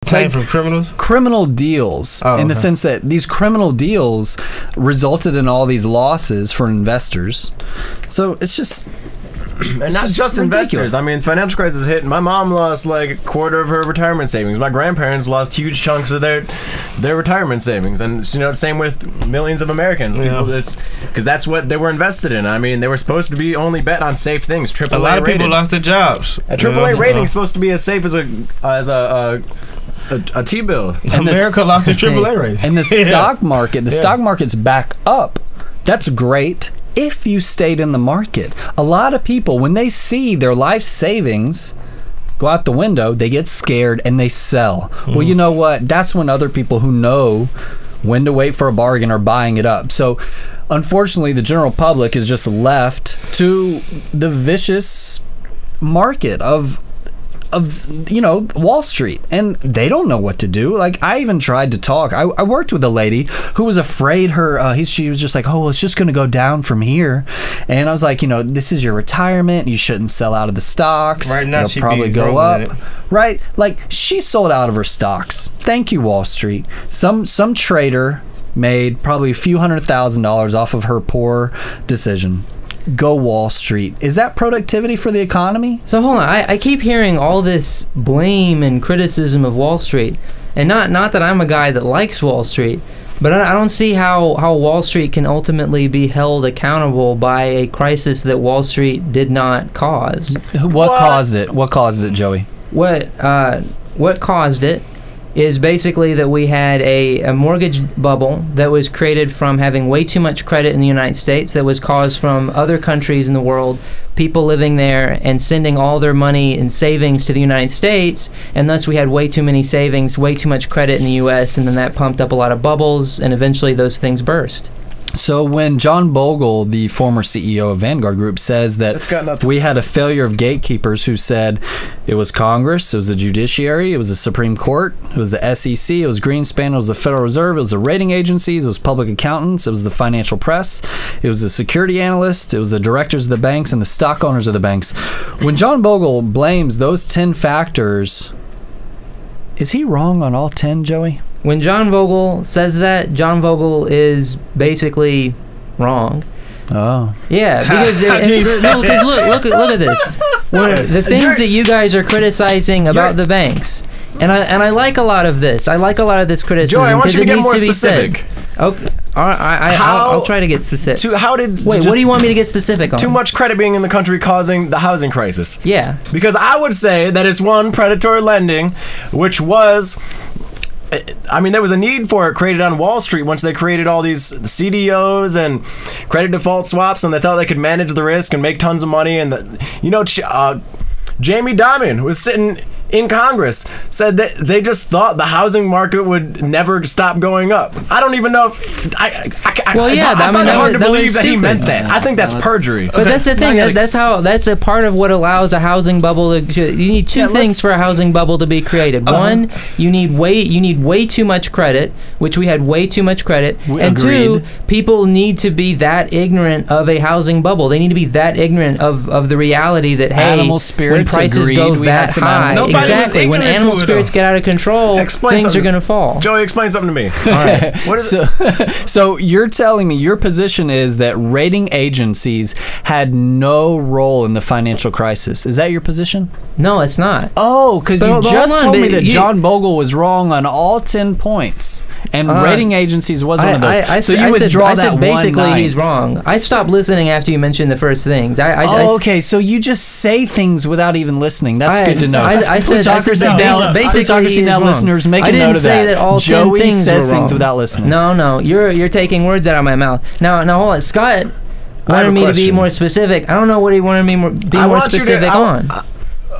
Obtained from criminals? Criminal deals, in the sense that these criminal deals resulted in all these losses for investors. So it's just... And not just investors. I mean, financial crisis hit. My mom lost like a quarter of her retirement savings. My grandparents lost huge chunks of their retirement savings, and you know, same with millions of Americans. Because that's what they were invested in. I mean, they were supposed to be only bet on safe things. AAA a lot of people lost their jobs. A AAA rating is supposed to be as safe as a T-bill. America lost their AAA rating. And the stock market, stock market's back up. That's great. If you stayed in the market. A lot of people, when they see their life savings go out the window, they get scared and they sell. Well, you know what? That's when other people who know when to wait for a bargain are buying it up. So, unfortunately, the general public is just left to the vicious market of you know, Wall Street, and they don't know what to do. Like, I even tried to talk. I worked with a lady who was afraid she was just like, oh, it's just going to go down from here. And I was like, you know, this is your retirement. You shouldn't sell out of the stocks. Right now, it'll probably go up. Right? Like, she sold out of her stocks. Thank you, Wall Street. Some trader made probably a few $100,000 off of her poor decision. Go Wall Street. Is that productivity for the economy? So hold on, I keep hearing all this blame and criticism of Wall Street, and not that I'm a guy that likes Wall Street, but I don't see how Wall Street can ultimately be held accountable by a crisis that Wall Street did not cause. What caused it? What caused it, Joey? What caused it is basically that we had a mortgage bubble that was created from having way too much credit in the United States, that was caused from other countries in the world, people living there and sending all their money and savings to the United States, and thus we had way too many savings, way too much credit in the U.S., and then that pumped up a lot of bubbles, and eventually those things burst. So when John Bogle, the former CEO of Vanguard Group, says that we had a failure of gatekeepers who said it was Congress, it was the judiciary, it was the Supreme Court, it was the SEC, it was Greenspan, it was the Federal Reserve, it was the rating agencies, it was public accountants, it was the financial press, it was the security analysts, it was the directors of the banks, and the stock owners of the banks. When John Bogle blames those 10 factors, is he wrong on all 10, Joey? When John Bogle says that, John Bogle is basically wrong. Oh. Yeah, because look at this. The things that you guys are criticizing about the banks, and I like a lot of this. I like a lot of this criticism. Joey, I want you to get more specific. Okay. I'll try to get specific. Wait, what do you want me to get specific on? Too much credit being in the country causing the housing crisis. Yeah. Because I would say that it's one, predatory lending, which was... I mean, there was a need for it created on Wall Street once they created all these CDOs and credit default swaps, and they thought they could manage the risk and make tons of money. And, Jamie Dimon was sitting in Congress, said that they just thought the housing market would never stop going up. I don't even know if... I find it hard to believe that he meant that. I think that's perjury. But that's the thing. That's a part of what allows a housing bubble to... You need two things for a housing bubble to be created. One, you need way too much credit, which we had way too much credit. And two, people need to be that ignorant of a housing bubble. They need to be that ignorant of the reality that, hey, animal spirits when prices go that high... Exactly. When animal spirits get out of control, things are going to fall. Joey, explain something to me. All right. So you're telling me your position is that rating agencies had no role in the financial crisis. Is that your position? No, it's not. Oh, because you just told me that John Bogle was wrong on all 10 points, and rating agencies was one of those. So you withdraw that one. Basically, he's wrong. I stopped listening after you mentioned the first things. Okay. So you just say things without even listening. That's good to know. Plutocracy Now listeners, make a note of that. I didn't say that all 10 things says were wrong. Things without listening. No, you're taking words out of my mouth. Now hold on. Scott wanted me to be more specific. I don't know what he wanted me to be more specific on.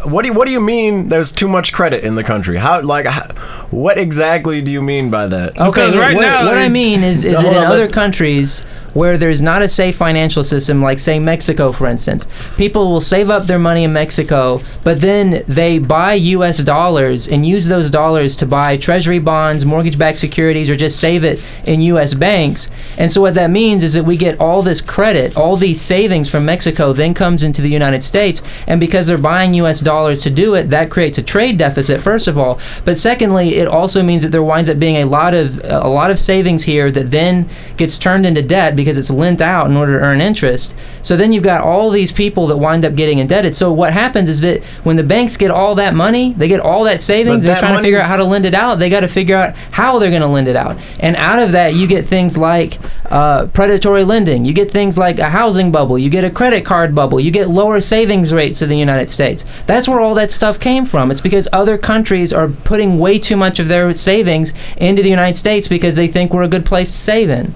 What do you mean there's too much credit in the country? What exactly do you mean by that? Okay, what I mean is that in other countries, where there's not a safe financial system, like say Mexico, for instance. People will save up their money in Mexico, but then they buy U.S. dollars and use those dollars to buy treasury bonds, mortgage-backed securities, or just save it in U.S. banks. And so what that means is that we get all this credit, all these savings from Mexico then comes into the United States, and because they're buying U.S. dollars to do it, that creates a trade deficit, first of all. But secondly, it also means that there winds up being a lot of savings here that then gets turned into debt because it's lent out in order to earn interest. So then you've got all these people that wind up getting indebted. So what happens is that when the banks get all that money, they get all that savings, they're trying to figure out how to lend it out. They got to figure out how they're going to lend it out. And out of that, you get things like predatory lending. You get things like a housing bubble. You get a credit card bubble. You get lower savings rates in the United States. That's where all that stuff came from. It's because other countries are putting way too much of their savings into the United States because they think we're a good place to save in.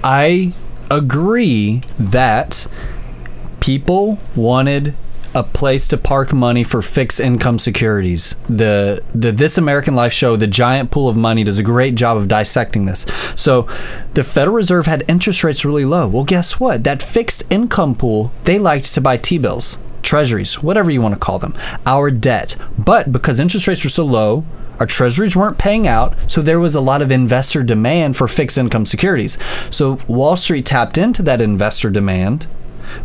I agree that people wanted a place to park money for fixed income securities. The This American Life show, The Giant Pool of Money, does a great job of dissecting this. So the Federal Reserve had interest rates really low. Well, guess what? That fixed income pool, they liked to buy T-bills, treasuries, whatever you want to call them, our debt. But because interest rates were so low, our treasuries weren't paying out, so there was a lot of investor demand for fixed income securities. So Wall Street tapped into that investor demand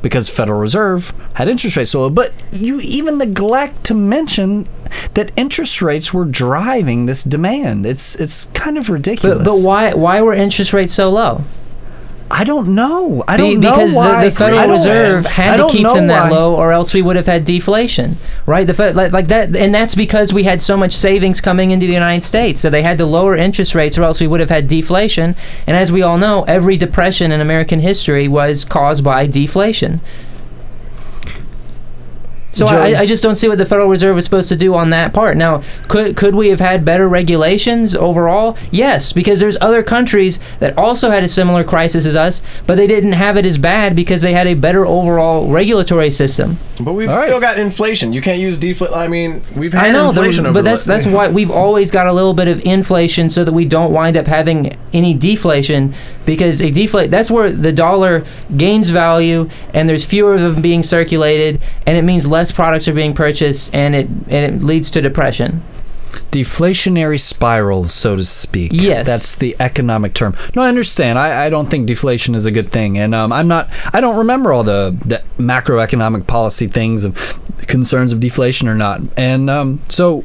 because Federal Reserve had interest rates so low. But you even neglect to mention that interest rates were driving this demand. It's kind of ridiculous. But why were interest rates so low? I don't know. I don't know because why. the Federal Reserve had to keep them that low, or else we would have had deflation, right? Like that, and that's because we had so much savings coming into the United States. So they had to lower interest rates, or else we would have had deflation. And as we all know, every depression in American history was caused by deflation. So I just don't see what the Federal Reserve is supposed to do on that part. Now, could we have had better regulations overall? Yes, because there's other countries that also had a similar crisis as us, but they didn't have it as bad because they had a better overall regulatory system. But we've still got inflation. You can't use deflation. I mean, we've had inflation over but that's why we've always got a little bit of inflation so that we don't wind up having any deflation, because that's where the dollar gains value and there's fewer of them being circulated, and it means less products are being purchased, and it leads to depression. Deflationary spirals, so to speak. Yes, that's the economic term. No, I understand. I don't think deflation is a good thing, and I don't remember all the macroeconomic policy things of concerns of deflation or not. And so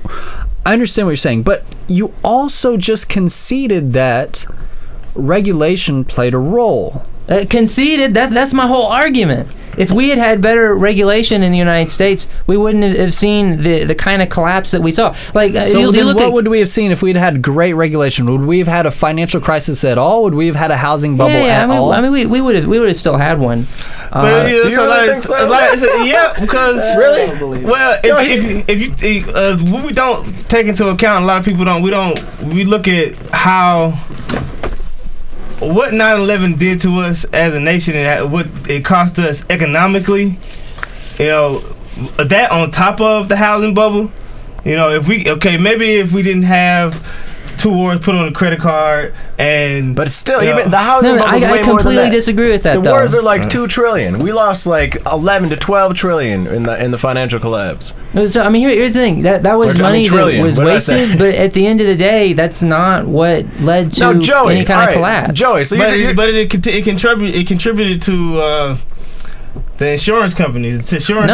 I understand what you're saying, but you also just conceded that regulation played a role. Conceded? That's my whole argument. If we had better regulation in the United States, we wouldn't have seen the kind of collapse that we saw. Like, what would we have seen if we'd had great regulation? Would we have had a financial crisis at all? Would we have had a housing bubble at all? I mean, we would have still had one. But because really, well, if we don't take into account, a lot of people we look at how. What 9/11 did to us as a nation and what it cost us economically, that on top of the housing bubble, maybe if we didn't have 2 wars put on a credit card, but still, even the housing bubble is way more than that. I completely disagree with that. The wars are like $2 trillion. We lost like 11 to 12 trillion in the financial collapse. So I mean, here's the thing: that was money that was wasted. But at the end of the day, that's not what led to any kind of collapse. Joey, so it contributed to. The insurance companies. That's what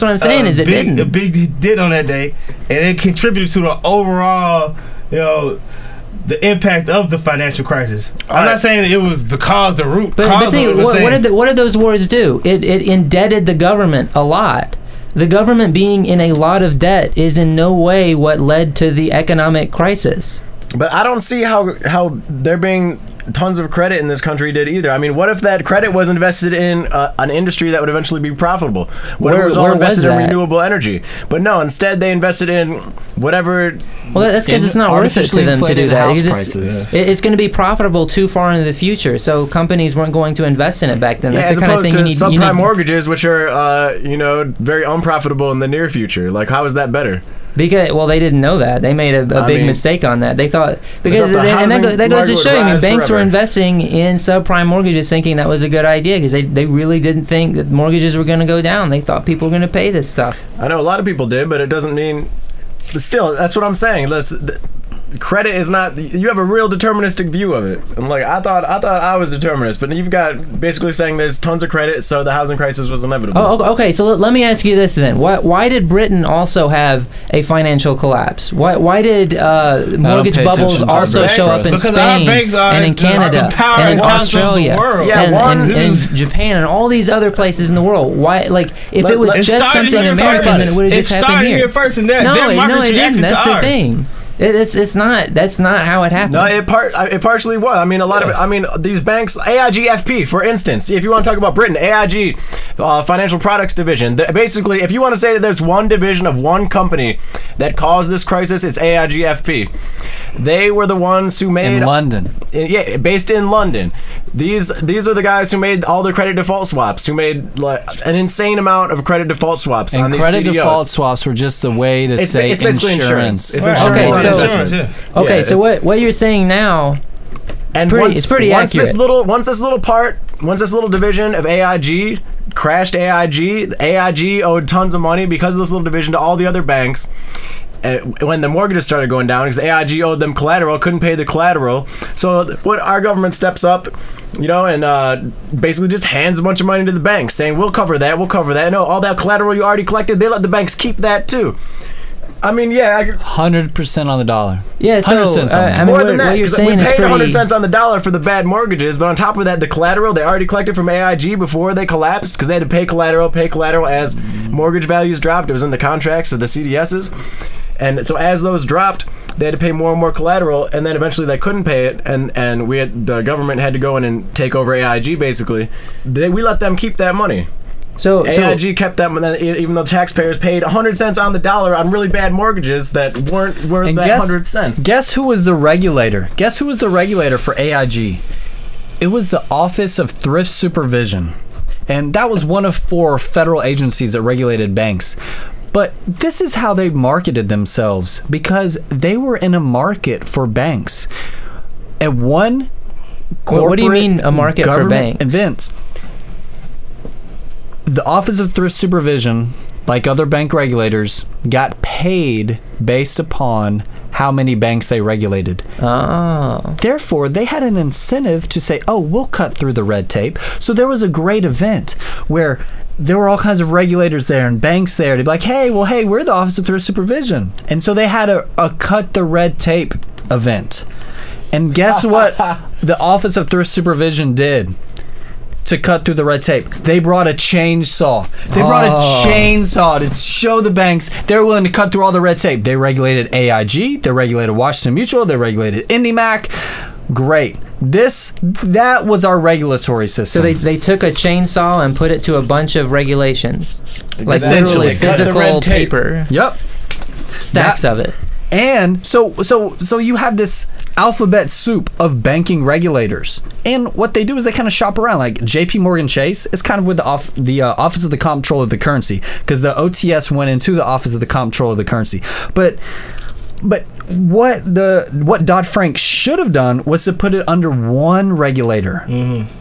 I'm saying. It didn't. A big did on that day, and it contributed to the overall, the impact of the financial crisis. I'm not saying it was the root cause of it. What did those wars do? It indebted the government a lot. The government being in a lot of debt is in no way what led to the economic crisis. But I don't see how there being tons of credit in this country did either. I mean, what if that credit was invested in an industry that would eventually be profitable? What if it was all invested in renewable energy? But no, instead they invested in whatever. Well, that's because it's not worth it to them to do that. It's going to be profitable too far into the future, so companies weren't going to invest in it back then. Yeah, that's the kind of thing you need. Subprime mortgages, which are very unprofitable in the near future. Like, how is that better? Because they didn't know that. They made a big mistake on that. They thought that goes to show you. I mean, banks were investing in subprime mortgages, thinking that was a good idea because they really didn't think that mortgages were going to go down. They thought people were going to pay this stuff. I know a lot of people did, but it doesn't mean. But still, that's what I'm saying. Credit is not. You have a real deterministic view of it. And like I thought I was determinist, but you've got basically saying there's tons of credit, so the housing crisis was inevitable. Oh, okay. So let me ask you this then: why did Britain also have a financial collapse? Why did mortgage bubbles also show up in Spain and in Canada and in Australia and Japan and all these other places in the world? Why? Like if it was just something American, then it would have just happened here. It started here first, and then no, it didn't. That's the ours. thing. It's not. That's not how it happened. No, it partially was. I mean, a lot of it. I mean, these banks, AIG FP, for instance. If you want to talk about Britain, AIG, Financial Products Division. Basically, if you want to say that there's one division of one company that caused this crisis, it's AIG FP. They were the ones who made in London. Yeah, based in London. These are the guys who made all the credit default swaps, who made like an insane amount of credit default swaps. And on these credit CDOs. Default swaps were just a way to say it's basically insurance. It's insurance. Okay, so what you're saying now, it's pretty accurate. Once this little division of AIG crashed AIG owed tons of money because of this little division to all the other banks. When the mortgages started going down, because AIG owed them collateral, couldn't pay the collateral. So what our government steps up, and basically just hands a bunch of money to the banks, saying, we'll cover that. No, all that collateral you already collected, they let the banks keep that too. I mean, 100% on the dollar. Yeah, so more than that, what you're saying we is paid pretty 100 cents on the dollar for the bad mortgages, but on top of that, the collateral they already collected from AIG before they collapsed, because they had to pay collateral as mortgage values dropped. It was in the contracts of the CDSs, and so as those dropped, they had to pay more and more collateral, and then eventually they couldn't pay it, and the government had to go in and take over AIG. Basically, we let them keep that money. So AIG kept that, even though taxpayers paid 100 cents on the dollar on really bad mortgages that weren't worth that 100 cents. Guess who was the regulator? Guess who was the regulator for AIG? It was the Office of Thrift Supervision. And that was one of 4 federal agencies that regulated banks. But this is how they marketed themselves, because they were in a market for banks. At one corporate what do you mean a market for banks? Events. The Office of Thrift Supervision, like other bank regulators, got paid based upon how many banks they regulated. Oh. Therefore, they had an incentive to say, we'll cut through the red tape. So there was a great event where there were all kinds of regulators there and banks there to be like, hey, we're the Office of Thrift Supervision. And so they had a cut the red tape event. And guess what the Office of Thrift Supervision did to cut through the red tape? They brought a chainsaw. They brought a chainsaw to show the banks they're willing to cut through all the red tape. They regulated AIG. They regulated Washington Mutual. They regulated IndyMac. Great. That was our regulatory system. So they took a chainsaw and put it to a bunch of regulations, like essentially literally physical paper. Yep. Stacks of it. And so you have this alphabet soup of banking regulators, and what they do is they kind of shop around. Like J.P. Morgan Chase is kind of with the Office of the Comptroller of the Currency, because the OTS went into the Office of the Comptroller of the Currency. But what Dodd-Frank should have done was to put it under one regulator,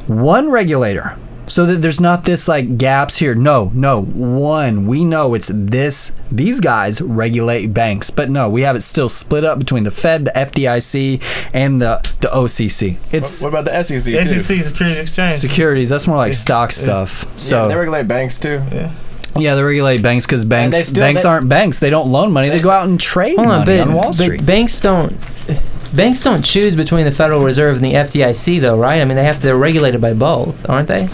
one regulator. So that there's not this like gaps here. No, one. We know it's this. These guys regulate banks, but no, we have it still split up between the Fed, the FDIC, and the OCC. What about the SEC? SEC, Securities Exchange. Securities. That's more like stock stuff. So they regulate banks too. Yeah, they regulate banks because banks aren't banks. They don't loan money. They go out and trade money on Wall Street. But banks don't choose between the Federal Reserve and the FDIC, though, right? I mean, they're regulated by both, aren't they?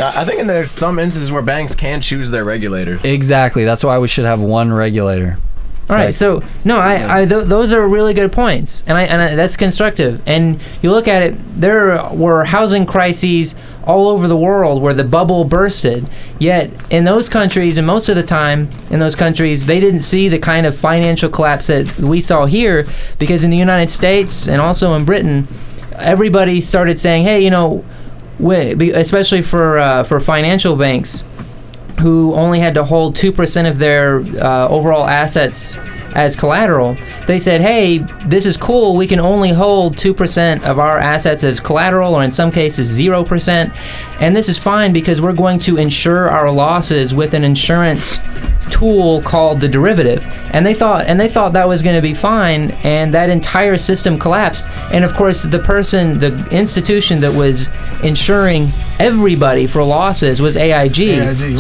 I think there's some instances where banks can choose their regulators. Exactly. That's why we should have one regulator. All right. So no, those are really good points, and that's constructive. And you look at it, there were housing crises all over the world where the bubble bursted. Yet in those countries, and most of the time in those countries, they didn't see the kind of financial collapse that we saw here, because in the United States and also in Britain, everybody started saying, hey, especially for financial banks, who only had to hold 2% of their overall assets as collateral, they said, hey, this is cool, we can only hold 2% of our assets as collateral, or in some cases 0%, and this is fine because we're going to insure our losses with an insurance tool called the derivative. And they thought that was going to be fine, and that entire system collapsed. And of course, the institution that was insuring everybody for losses was AIG. AIG, so right.